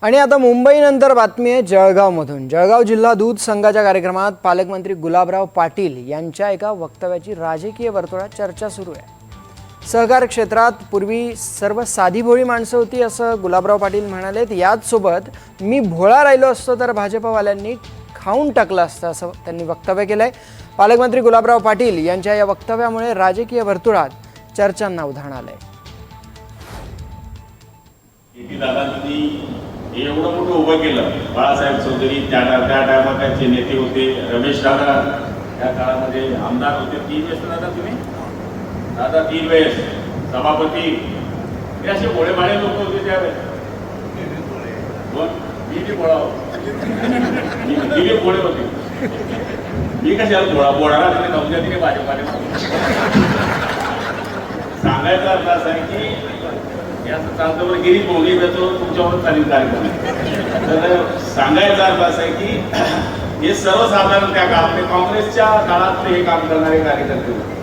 आणि आता मुंबईनंतर बातमी आहे जळगावमधून। जळगाव जिल्हा दूध संघाच्या कार्यक्रमात पालकमंत्री गुलाबराव पाटील यांच्या एका वक्तव्याची राजकीय वर्तुळात चर्चा सुरू आहे। सहकार क्षेत्रात पूर्वी सर्व साधीभोळी माणसं होती असं गुलाबराव पाटील म्हणाले। याच सोबत मी भोळा राहिलो असतो तर भाजपवाल्यांनी खाऊन टाकलं असतं असं त्यांनी वक्तव्य केलंय। पालकमंत्री गुलाबराव पाटील यांच्या या वक्तव्यामुळे राजकीय वर्तुळात चर्चांना उधाण आलंय। एवढं मोठं उभं केलं बाळासाहेब चौधरी त्या टायमात त्यांचे नेते होते। रमेश दादा त्या काळामध्ये आमदार होते। 3 वेळेस दादा तुम्ही दादा 3 वेळेस सभापती हे असे भोळेभाळे लोक होते त्यावेळेस। मी भोळा मी भोळे होते। मी कशाला भोळा बोळाला तिने नव्हत्या तिने भाजपाने सांगायचा अर्थ असा आहे की असं चालतं गिरीश भोगी जातो तुमच्यावर चालेल कार्यक्रम। तर सांगायचा अर्थ असा आहे की हे सर्वसाधारण त्या काळात काँग्रेसच्या काळात हे काम करणारे कार्यकर्ते होते।